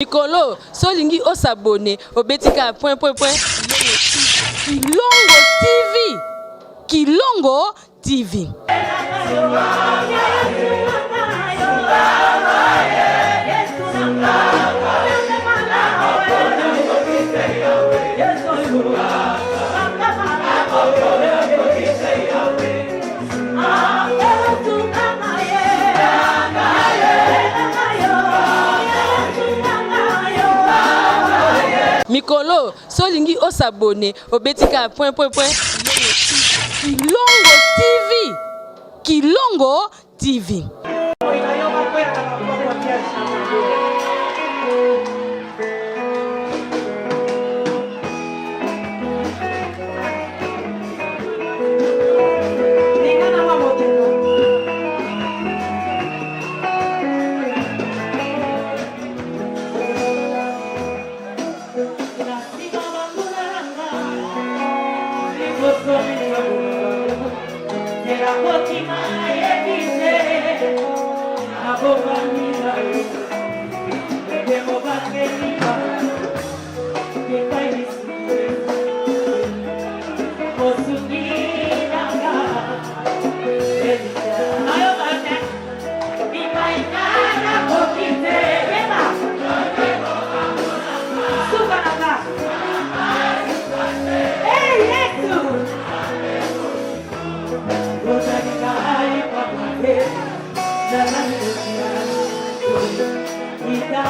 Mikolo, solingi o s'abonner au Betika Kilongo TV. Kilongo TV. Mikolo, solingi o s'abonner au Betika Kilongo TV. Kilongo TV. Kita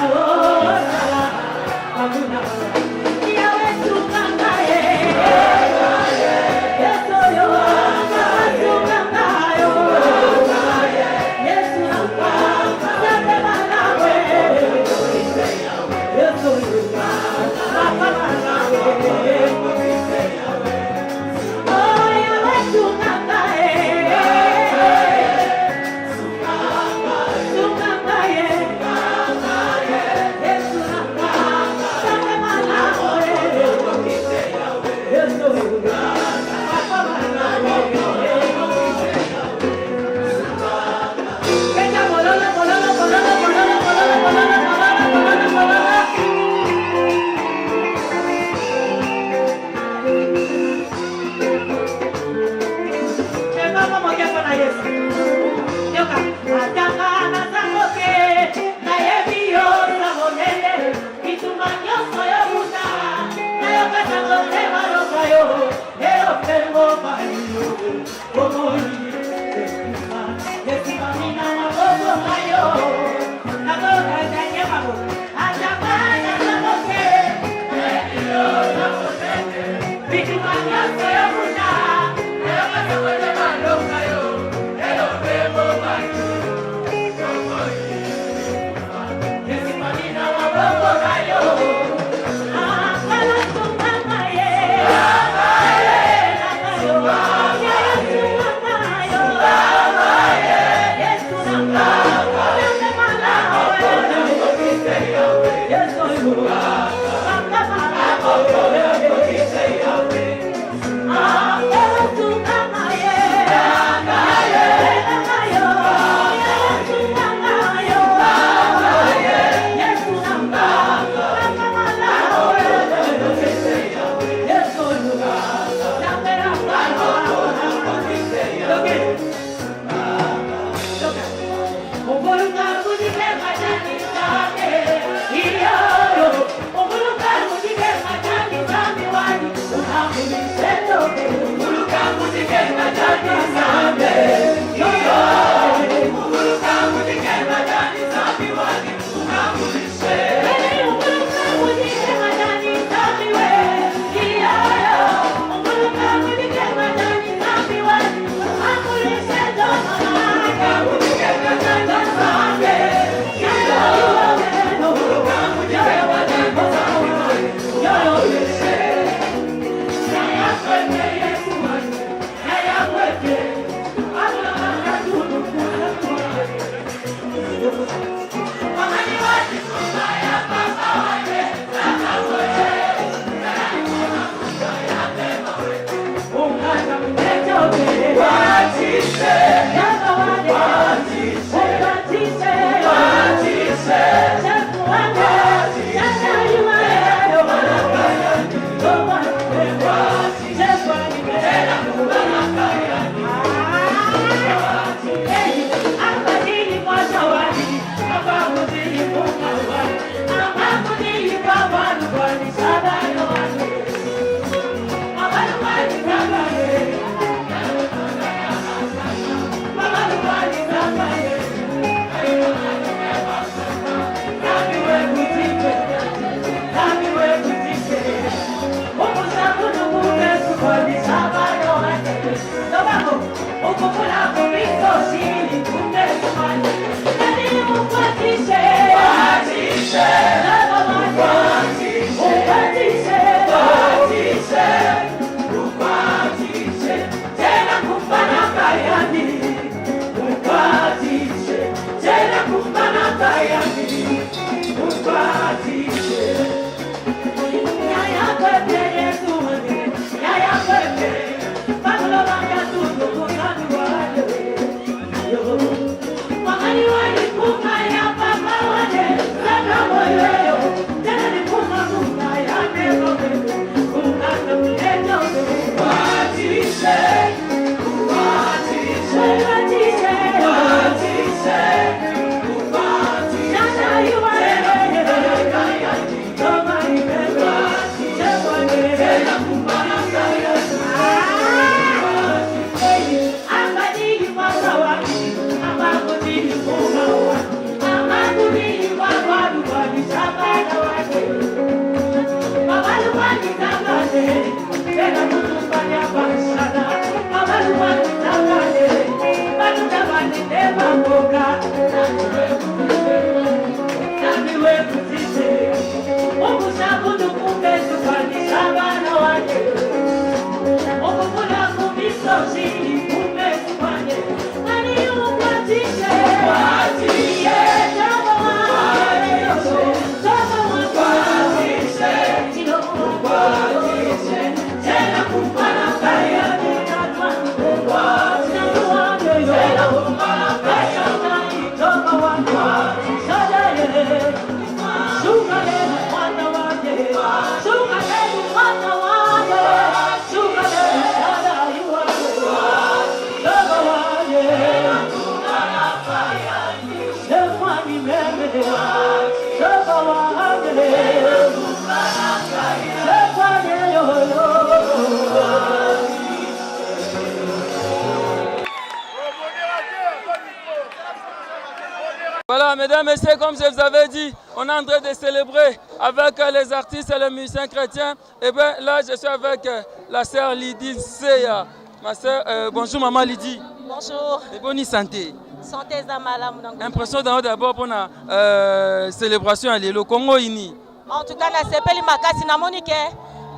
messieurs, comme je vous avais dit, on est en train de célébrer avec les artistes et les musiciens chrétiens. Et bien là, je suis avec la sœur Lydie Seya. Ma sœur, bonjour maman Lydie. Bonjour. Et bonne santé. Santé Zamala. Impression d'abord pour la célébration à l'île Congo ini. En tout cas, na sepeli makasi na Monique.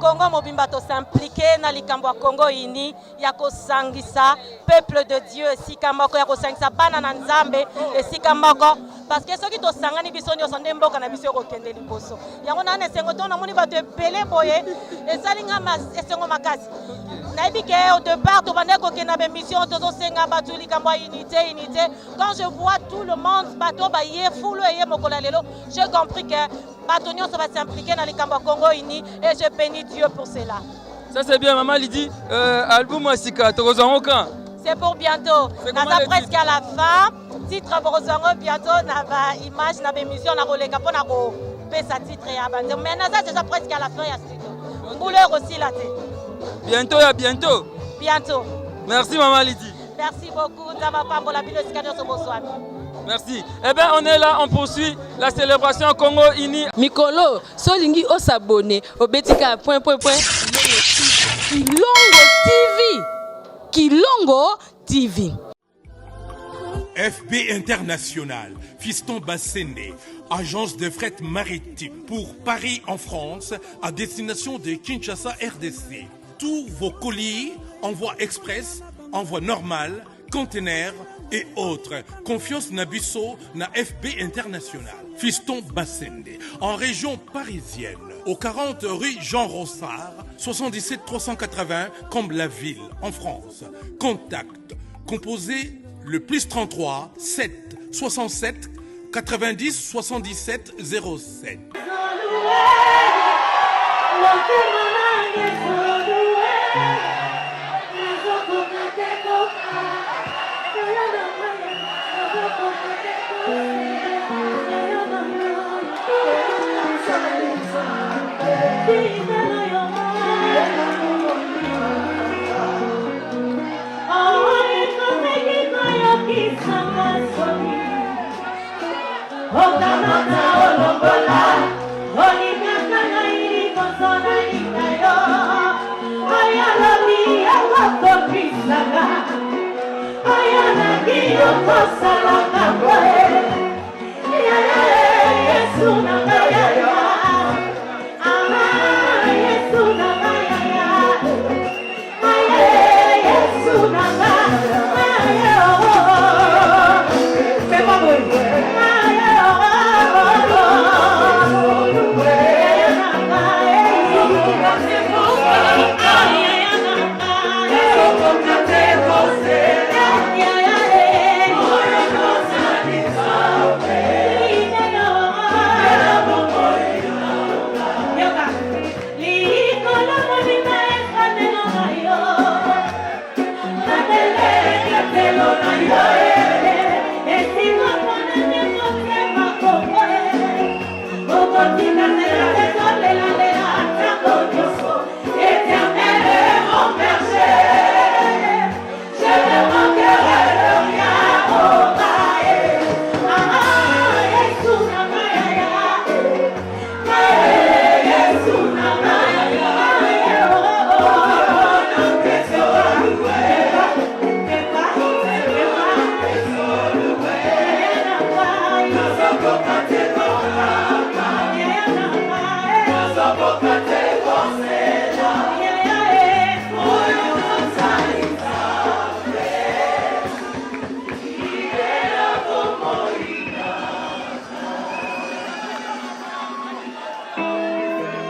Congo mobimba to s'impliquer na likambo ya Congo ini ya kosangisa peuple de Dieu esika moko ya kosangisa bana na Nzambe esika moko parce que soki to sangani biso nyonso nde mboka na biso kokende liboso yango na esengo to na moni bato ebele boye esalinga esengo makasi nayebi ke au départ tobandaki kokende na bémission tozosenga bato likambo ya unité quand je vois tout le monde bato baye fulu eye mokolo ya lelo j'ai compris que bato nyonso va s'impliquer dans likambo ya Congo ini et je bénis Dieu pour cela. Ça c'est bien, maman Lydie. Album Asika, c'est pour bientôt. Naza presque à la fin. Titre Borozongo bientôt. Nava image, nava émission, nava roleka pour nava pesa titre ya bande. Mais Naza déjà presque à la fin ya studio. Couleur aussi là. Bientôt ya bientôt. Bientôt. Merci maman Lydie. Merci beaucoup. Nava pambo la ville scanner sur bonsoir. Merci. Eh bien, on est là, on poursuit la célébration Congo ini. Mikolo, solingi o s'abonner au Betika Kilongo TV. Kilongo TV. FB International, Fiston Bassende, agence de fret maritime pour Paris en France, à destination de Kinshasa RDC. Tous vos colis, envoi express, envoi normal, conteneurs et autres. Confiance Nabisso na FB International. Fiston Bassende, en région parisienne, au 40 rue Jean Rossard, 77 380 Comble-la-Ville, en France. Contact, composé le plus 33 7 67 90 77 07.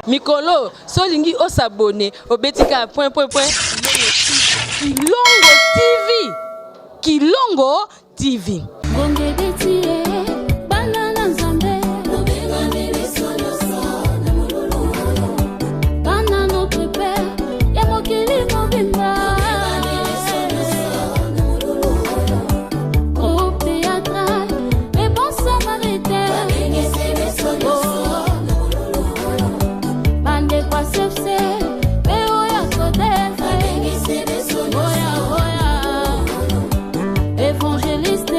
Mikolo, solingi o s'abonner au Betika Kilongo TV. Kilongo TV. Évangéliste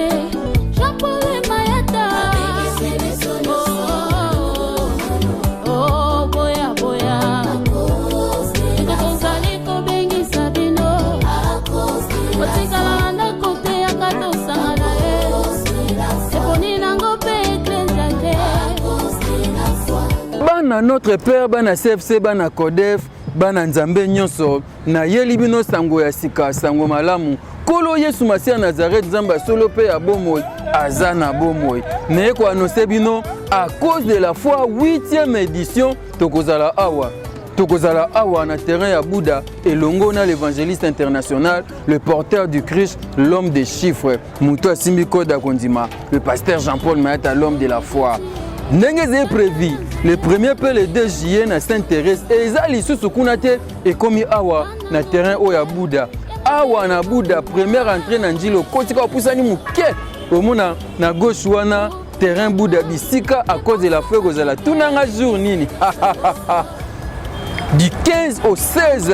na notre père bana CFC bana CODEF bana nzambe nyonso na yeli bino sango ya sika sango malamu kolo Yesu Masia Nazareth nzamba solo pe ya bomoi azana bomoi ne ko annoncer bino à cause de la foi 8e édition tokozala awa na terrain ya Bouddha et longo na l'évangéliste international, le porteur du Christ, l'homme des chiffres, Mouto Simbi Koda Kondima, le pasteur Jean-Paul Mayata, l'homme de la foi. N'engeze prévu le 1er pe le 2 juillet na Sainte-Thérèse et ezali susu kunate et komi awa na terrain oya Bouddha. Awa na Bouddha première entrée na njilo kotika opusani muke omona na gauche wana terrain Bouddha bisika à cause de la foi kozala tunanga jour nini. Du 15 au 16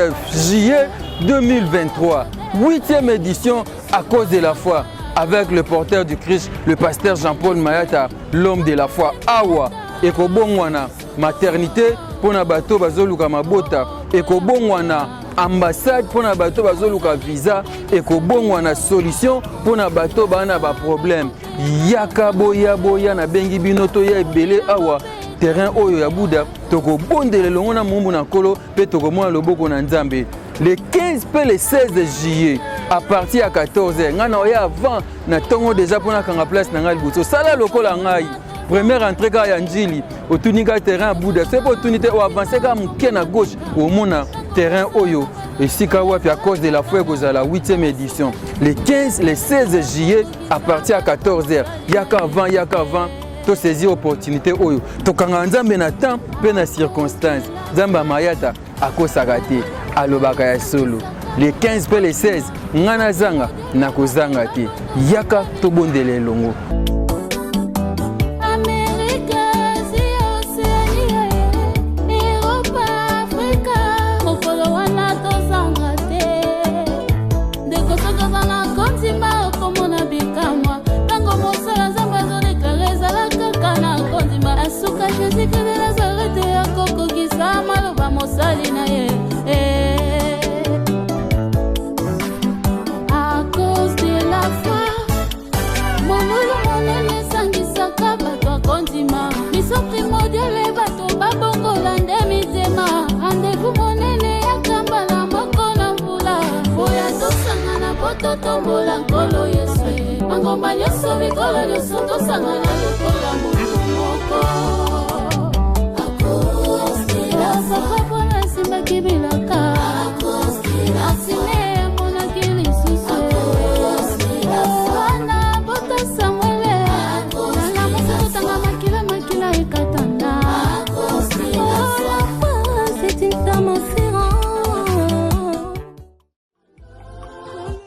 juillet 2023, 8e édition à cause de la foi, avec le porteur du Christ, le pasteur Jean-Paul Mayata, l'homme de la foi. Awa, ekobongwana maternité pour na bato bazoluka mabota, ekobongwana ambassade pour na bato bazoluka visa, ekobongwana solution pour na bato bana ba problème. Yaka boya na bengi binoto ya ebele awa. Terrain oyo ya Bouddha toko bondele longo na mumbu na kolo pe toko mona loboko na nzambe le 15 pe le 16 juillet à partir à 14h ngana oya avant na tongo déjà pona kanga place na ngali buto sala lokola ngai première entrée ka ya njili otunika terrain Bouddha c'est pour opportunité o avancer ka muke na gauche o mona terrain oyo et sika wapi à cause de la foi à la 8e édition le 15 le 16 juillet à partir à 14h yaka avant to saisir opportunité oyo to kanga nzambe na temps pe na circonstance nzamba mayata akosaka te alobaka ya solo le 15 pe le 16 ngana zanga na kozanga te yaka to bondele longo tombola nkolo Yesu mangomba nyonso mikolo nyonso tosangana lokola moto moko akostila sapapo na simba kibilaka akostila sine monaki lisusu akostila wana bota Samuele na moso tanga makila ekatanda akostila la fin c'est une femme offrant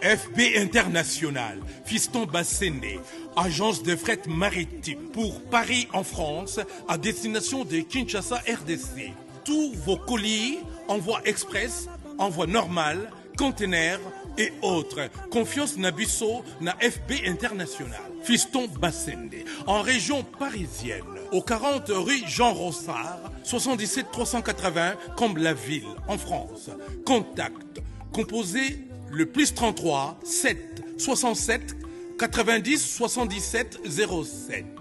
FB International, Fiston Bassende, agence de fret maritime pour Paris en France à destination de Kinshasa RDC. Tous vos colis, envoi express, envoi normal, conteneurs et autres. Confiance Nabisso na FB International. Fiston Bassende, en région parisienne, au 40 rue Jean Rossard, 77 380 Comble-la-Ville, en France. Contact, composé le plus 33 7 67 90 77 07.